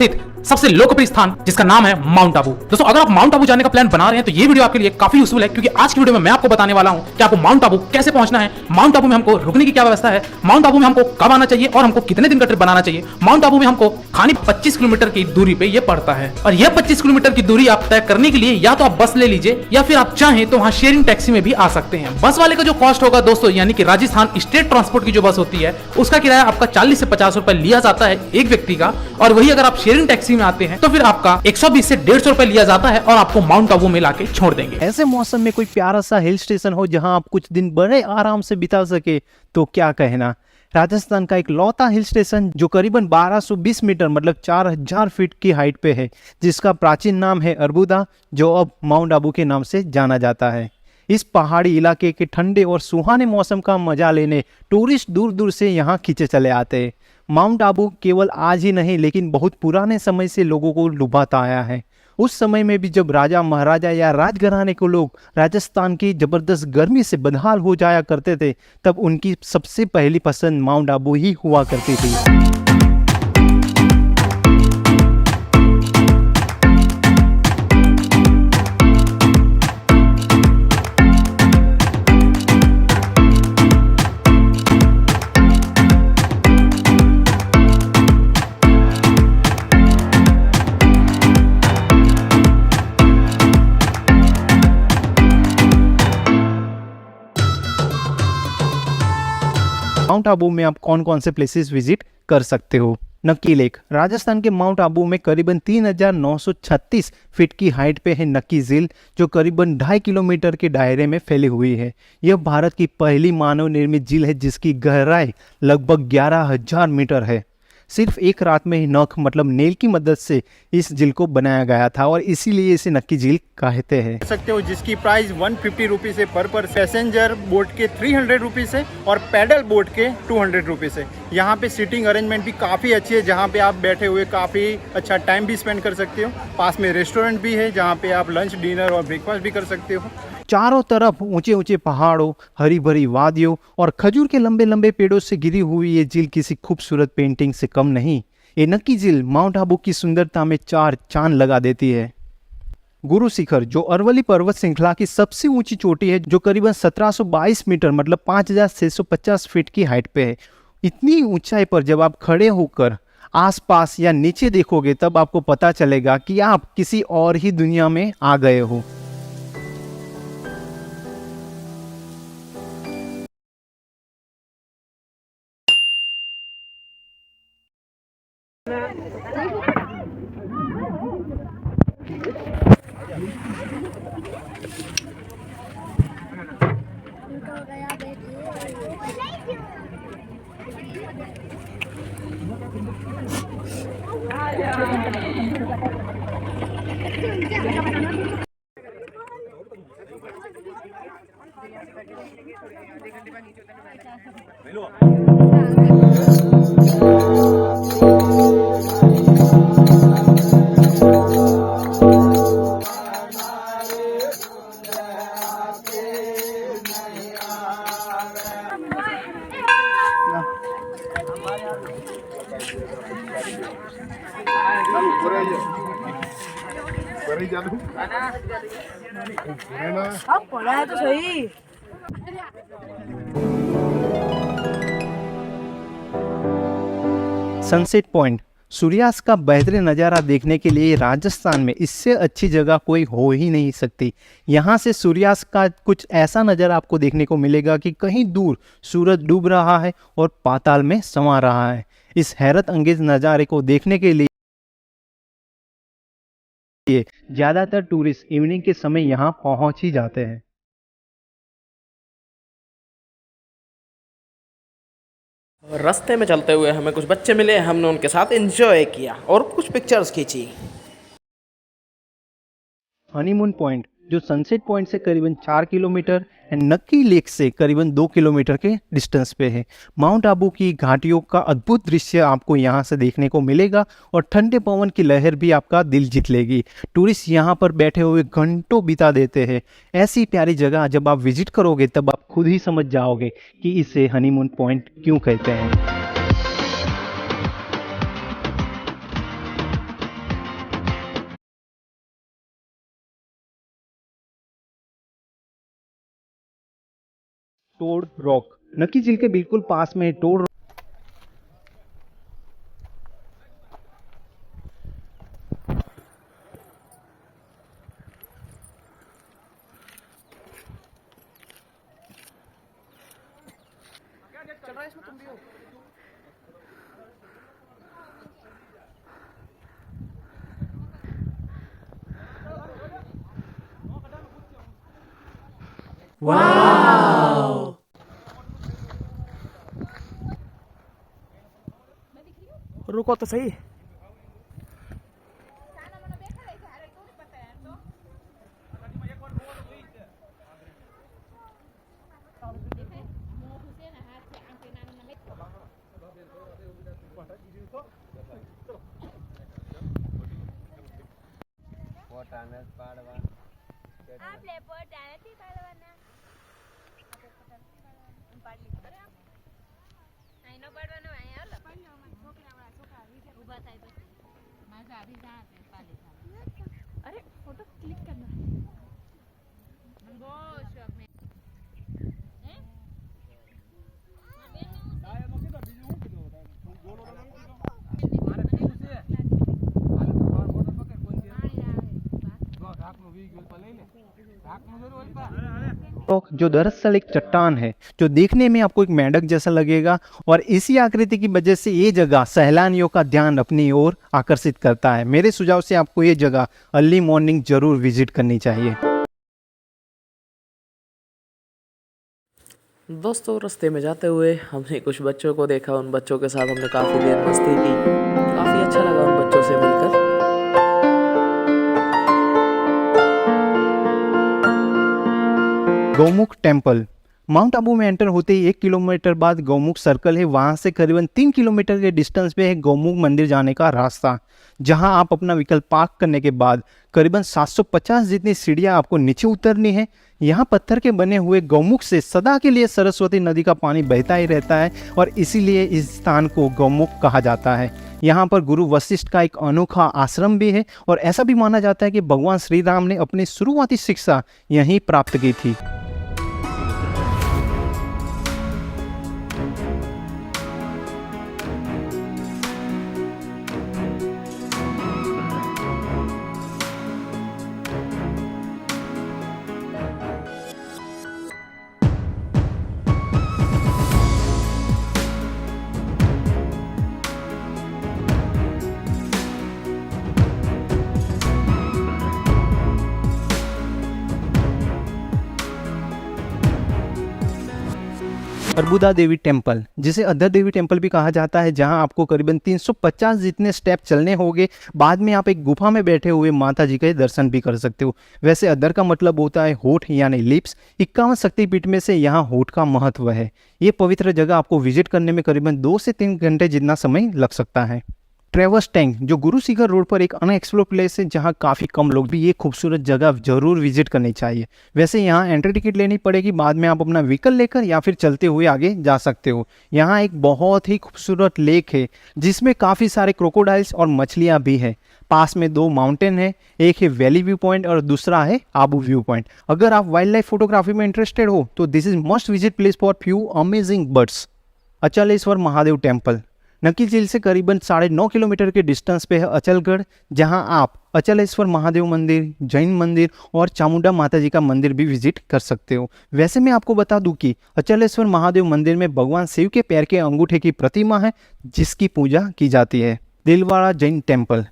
सबसे लोकप्रिय स्थान जिसका नाम है माउंट आबू। दोस्तों अगर आप माउंट आबू जाने का प्लान बना रहे हैं तो ये वीडियो आपके लिए काफी यूजफुल है, क्योंकि आज की वीडियो में मैं आपको बताने वाला हूं कि आपको माउंट आबू कैसे पहुंचना है, माउंट आबू में हमको रुकने की क्या व्यवस्था है, माउंट आबू में हमको कब आना चाहिए और हमको कितने दिन का ट्रिप बनाना चाहिए। माउंट आबू में हमको खाली 25 किलोमीटर की दूरी पे ये पड़ता है, और यह 25 किलोमीटर की दूरी आप तय करने के लिए या तो आप बस ले लीजिए या फिर आप चाहें तो वहां शेयरिंग टैक्सी में भी आ सकते हैं। बस वाले का जो कॉस्ट होगा दोस्तों, यानी कि राजस्थान स्टेट ट्रांसपोर्ट की जो बस होती है उसका किराया आपका 40 से 50 रुपए लिया जाता है एक व्यक्ति का, और वही अगर आप शेयरिंग टैक्सी में आते हैं तो फिर आपका 120 से 150 रुपए लिया जाता है और आपको माउंट आबू में लाके छोड़ देंगे। ऐसे मौसम में कोई प्यारा सा हिल स्टेशन हो जहां आप कुछ दिन बड़े आराम से बिता सके तो क्या कहना। राजस्थान का एक लौता हिल स्टेशन जो करीबन 1220 मीटर मतलब 4000 फीट की हाइट पे है, जिसका प्राचीन नाम है अरबुदा, जो अब माउंट आबू के नाम से जाना जाता है। इस पहाड़ी इलाके के ठंडे और सुहाने मौसम का मजा लेने टूरिस्ट दूर दूर से यहाँ खींचे चले आते हैं। माउंट आबू केवल आज ही नहीं लेकिन बहुत पुराने समय से लोगों को लुभाता आया है। उस समय में भी जब राजा महाराजा या राजघराने को लोग राजस्थान की जबरदस्त गर्मी से बदहाल हो जाया करते थे, तब उनकी सबसे पहली पसंद माउंट आबू ही हुआ करती थी। माउंट आबू में आप कौन कौन से प्लेसेस विजिट कर सकते हो। नक्की लेक। राजस्थान के माउंट आबू में करीबन 3936 फीट की हाइट पे है नक्की झील, जो करीबन 2.5 किलोमीटर के दायरे में फैली हुई है। यह भारत की पहली मानव निर्मित झील है जिसकी गहराई लगभग 11,000 मीटर है। सिर्फ एक रात में ही नख मतलब नेल की मदद से इस झील को बनाया गया था और इसीलिए इसे नक्की झील कहते हैं। सकते हो जिसकी प्राइस 150 रुपीज़ है पर पैसेंजर बोट के 300 रुपीज़ है और पैडल बोट के 200 रुपीज़ है। यहाँ पे सीटिंग अरेंजमेंट भी काफ़ी अच्छी है, जहाँ पे आप बैठे हुए काफ़ी अच्छा टाइम भी स्पेंड कर सकते हो। पास में रेस्टोरेंट भी है जहाँ पे आप लंच डिनर और ब्रेकफास्ट भी कर सकते हो। चारों तरफ ऊंचे ऊंचे पहाड़ों, हरी भरी वादियों और खजूर के लंबे लंबे पेड़ों से घिरी हुई ये झील किसी खूबसूरत पेंटिंग से कम नहीं। ये नक्की झील माउंट आबू की सुंदरता में 4 चांद लगा देती है। गुरु शिखर जो अरवली पर्वत श्रृंखला की सबसे ऊंची चोटी है, जो करीबन 1722 मीटर मतलब 5650 फीट की हाइट पे है। इतनी ऊंचाई पर जब आप खड़े होकर आसपास या नीचे देखोगे तब आपको पता चलेगा कि आप किसी और ही दुनिया में आ गए हो। पढ़ा है तो सही। Sunset point. सूर्यास्त का बेहतरीन नज़ारा देखने के लिए राजस्थान में इससे अच्छी जगह कोई हो ही नहीं सकती। यहाँ से सूर्यास्त का कुछ ऐसा नज़ारा आपको देखने को मिलेगा कि कहीं दूर सूरज डूब रहा है और पाताल में समा रहा है। इस हैरत अंगेज नज़ारे को देखने के लिए ज़्यादातर टूरिस्ट इवनिंग के समय यहाँ पहुँच ही जाते हैं। रास्ते में चलते हुए हमें कुछ बच्चे मिले, हमने उनके साथ एंजॉय किया और कुछ पिक्चर्स खींची। हनीमून पॉइंट जो सनसेट पॉइंट से करीबन 4 किलोमीटर एंड नक्की लेक से करीबन 2 किलोमीटर के डिस्टेंस पे है। माउंट आबू की घाटियों का अद्भुत दृश्य आपको यहाँ से देखने को मिलेगा और ठंडे पवन की लहर भी आपका दिल जीत लेगी। टूरिस्ट यहाँ पर बैठे हुए घंटों बिता देते हैं। ऐसी प्यारी जगह जब आप विजिट करोगे तब आप खुद ही समझ जाओगे कि इसे हनीमून पॉइंट क्यों कहते हैं। Toad Rock. नक्की झील के बिल्कुल पास में टोड रुको तो सही। आपले पोट आहे ती पाडवाना पाडली तर नाही न पाडवाना आहे आला उभा થાય પછી माझा अभी जाते पाले अरे फोटो क्लिक करना मंगो शॉप में हैं रॉक जो दरअसल एक चट्टान है जो देखने में आपको एक मेंढक जैसा लगेगा और इसी आकृति की वजह से ये जगह सैलानियों का ध्यान अपनी ओर आकर्षित करता है। मेरे सुझाव से आपको ये जगह अर्ली मॉर्निंग जरूर विजिट करनी चाहिए। दोस्तों रास्ते में जाते हुए हमने कुछ बच्चों को देखा, उन बच्चों के साथ हमने काफ़ी देर मस्ती की, काफ़ी अच्छा लगा उन बच्चों से मिलकर। गौमुख टेम्पल माउंट आबू में एंटर होते ही 1 किलोमीटर बाद गौमुख सर्कल है, वहां से करीबन 3 किलोमीटर के डिस्टेंस पे है गौमुख मंदिर जाने का रास्ता, जहां आप अपना व्हीकल पार्क करने के बाद करीबन 750 जितनी सीढ़ियां आपको नीचे उतरनी है। यहाँ पत्थर के बने हुए गौमुख से सदा के लिए सरस्वती नदी का पानी बहता ही रहता है और इसीलिए इस स्थान को गौमुख कहा जाता है। यहाँ पर गुरु वशिष्ठ का एक अनोखा आश्रम भी है और ऐसा भी माना जाता है कि भगवान श्री राम ने अपनी शुरुआती शिक्षा यहीं प्राप्त की थी। अर्बुदा देवी टेम्पल, जिसे अधर देवी टेम्पल भी कहा जाता है, जहां आपको करीबन 350 जितने स्टेप चलने होंगे। बाद में आप एक गुफा में बैठे हुए माता जी के दर्शन भी कर सकते हो। वैसे अधर का मतलब होता है होठ यानी लिप्स। 51 शक्तिपीठ में से यहाँ होठ का महत्व है। ये पवित्र जगह आपको विजिट करने में करीबन 2 से 3 घंटे जितना समय लग सकता है। ट्रेवर्स टैंक जो गुरु शिखर रोड पर एक अनएक्सप्लोर प्लेस है, जहां काफ़ी कम लोग भी ये खूबसूरत जगह जरूर विजिट करनी चाहिए। वैसे यहाँ एंट्री टिकट लेनी पड़ेगी, बाद में आप अपना व्हीकल लेकर या फिर चलते हुए आगे जा सकते हो। यहाँ एक बहुत ही खूबसूरत लेक है जिसमें काफ़ी सारे क्रोकोडाइल्स और मछलियाँ भी है। पास में 2 माउंटेन है, एक है वैली व्यू पॉइंट और दूसरा है आबू व्यू पॉइंट। अगर आप वाइल्ड लाइफ फोटोग्राफी में इंटरेस्टेड हो तो this is must visit place for few amazing birds. Achleshwar Mahadev temple नक्की झील से करीबन 9.5 किलोमीटर के डिस्टेंस पे है अचलगढ़, जहां आप अचलेश्वर महादेव मंदिर, जैन मंदिर और चामुंडा माता जी का मंदिर भी विजिट कर सकते हो। वैसे मैं आपको बता दूं कि अचलेश्वर महादेव मंदिर में भगवान शिव के पैर के अंगूठे की प्रतिमा है जिसकी पूजा की जाती है। दिलवाड़ा जैन टेम्पल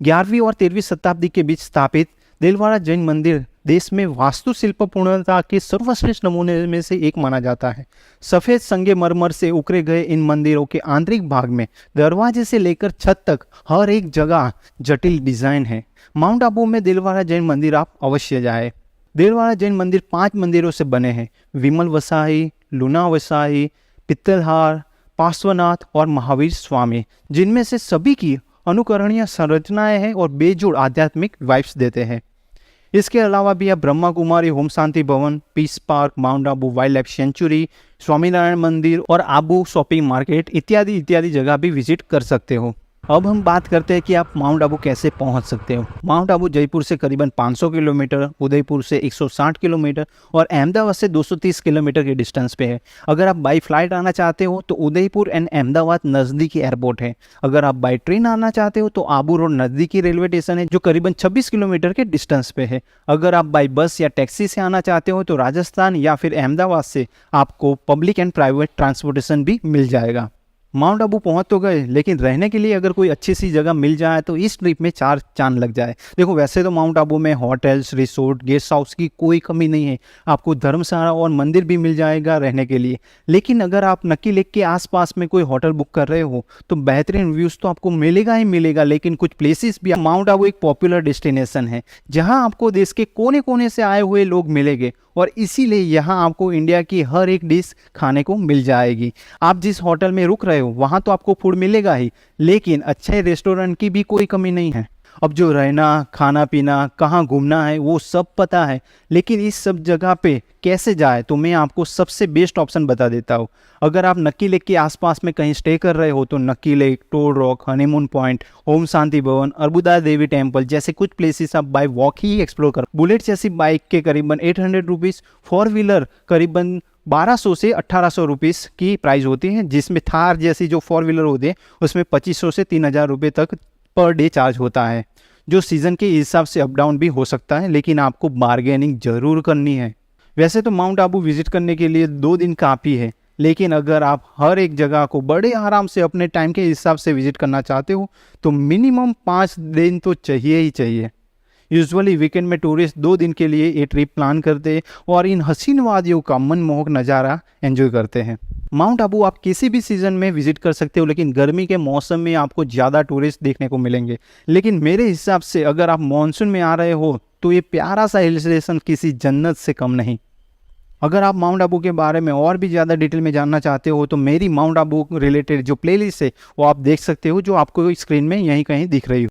11वीं और 13वीं शताब्दी के बीच स्थापित दिलवाड़ा जैन मंदिर देश में वास्तुशिल्प पूर्णता के सर्वश्रेष्ठ नमूने में से एक माना जाता है। सफ़ेद संगमरमर से उकरे गए इन मंदिरों के आंतरिक भाग में दरवाजे से लेकर छत तक हर एक जगह जटिल डिजाइन है। माउंट आबू में दिलवाड़ा जैन मंदिर आप अवश्य जाए। दिलवाड़ा जैन मंदिर 5 मंदिरों से बने हैं: विमल वसाई, लूना वसाई, पित्तलहार, पार्श्वनाथ और महावीर स्वामी, जिनमें से सभी की अनुकरणीय संरचनाएं हैं और बेजोड़ आध्यात्मिक वाइब्स देते हैं। इसके अलावा भी आप Brahma Kumari home Shanti Bhavan, peace park, Mount Abu wildlife sanctuary, Swaminarayan Mandir और आबू शॉपिंग मार्केट इत्यादि इत्यादि जगह भी विजिट कर सकते हो। अब हम बात करते हैं कि आप माउंट आबू कैसे पहुंच सकते हो। माउंट आबू जयपुर से करीबन 500 किलोमीटर, उदयपुर से 160 किलोमीटर और अहमदाबाद से 230 किलोमीटर के डिस्टेंस पे है। अगर आप बाई फ्लाइट आना चाहते हो तो उदयपुर एंड अहमदाबाद नज़दीकी एयरपोर्ट है। अगर आप बाई ट्रेन आना चाहते हो तो आबू रोड नज़दीकी रेलवे स्टेशन है जो करीबन 26 किलोमीटर के डिस्टेंस पे है। अगर आप बाई बस या टैक्सी से आना चाहते हो तो राजस्थान या फिर अहमदाबाद से आपको पब्लिक एंड प्राइवेट ट्रांसपोर्टेशन भी मिल जाएगा। माउंट आबू पहुंच तो गए, लेकिन रहने के लिए अगर कोई अच्छी सी जगह मिल जाए तो इस ट्रिप में 4 चांद लग जाए। देखो वैसे तो माउंट आबू में होटल्स, रिसोर्ट, गेस्ट हाउस की कोई कमी नहीं है, आपको धर्मशाला और मंदिर भी मिल जाएगा रहने के लिए। लेकिन अगर आप नक्की लेक के आसपास में कोई होटल बुक कर रहे हो तो बेहतरीन व्यूज़ तो आपको मिलेगा ही मिलेगा, लेकिन कुछ प्लेसेस भी। माउंट आबू एक पॉपुलर डेस्टिनेशन है जहाँ आपको देश के कोने कोने से आए हुए लोग मिलेंगे और इसीलिए यहाँ आपको इंडिया की हर एक डिश खाने को मिल जाएगी। आप जिस होटल में रुक रहे हो वहाँ तो आपको फूड मिलेगा ही, लेकिन अच्छे रेस्टोरेंट की भी कोई कमी नहीं है। अब जो रहना, खाना पीना, कहाँ घूमना है वो सब पता है, लेकिन इस सब जगह पे कैसे जाए तो मैं आपको सबसे बेस्ट ऑप्शन बता देता हूँ। अगर आप नक्की लेक के आसपास में कहीं स्टे कर रहे हो तो Nakki lake, Toad Rock, Honeymoon Point, Om Shanti Bhavan, Arbuda Devi temple जैसे कुछ प्लेसेस आप बाय वॉक ही एक्सप्लोर कर। बुलेट जैसी बाइक के करीबन 800 रुपीज़, 4 व्हीलर करीबन 1200 से 1800 रुपीज़ की प्राइस होती है, जिसमें थार जैसी जो 4 व्हीलर होते हैं उसमें 2500 से 3000 रुपये तक पर डे चार्ज होता है, जो सीज़न के हिसाब से अप डाउन भी हो सकता है, लेकिन आपको बार्गेनिंग ज़रूर करनी है। वैसे तो माउंट आबू विजिट करने के लिए 2 दिन काफ़ी है, लेकिन अगर आप हर एक जगह को बड़े आराम से अपने टाइम के हिसाब से विजिट करना चाहते हो तो मिनिमम 5 दिन तो चाहिए ही चाहिए। यूजुअली वीकेंड में टूरिस्ट 2 दिन के लिए ये ट्रिप प्लान करते हैं और इन हसीन वादियों का मनमोहक नज़ारा एंजॉय करते हैं। माउंट आबू आप किसी भी सीज़न में विजिट कर सकते हो, लेकिन गर्मी के मौसम में आपको ज़्यादा टूरिस्ट देखने को मिलेंगे। लेकिन मेरे हिसाब से अगर आप मानसून में आ रहे हो तो ये प्यारा सा हिल स्टेशन किसी जन्नत से कम नहीं। अगर आप माउंट आबू के बारे में और भी ज़्यादा डिटेल में जानना चाहते हो तो मेरी माउंट आबू रिलेटेड जो प्लेलिस्ट है वो आप देख सकते हो, जो आपको स्क्रीन में यहीं कहीं दिख रही हो।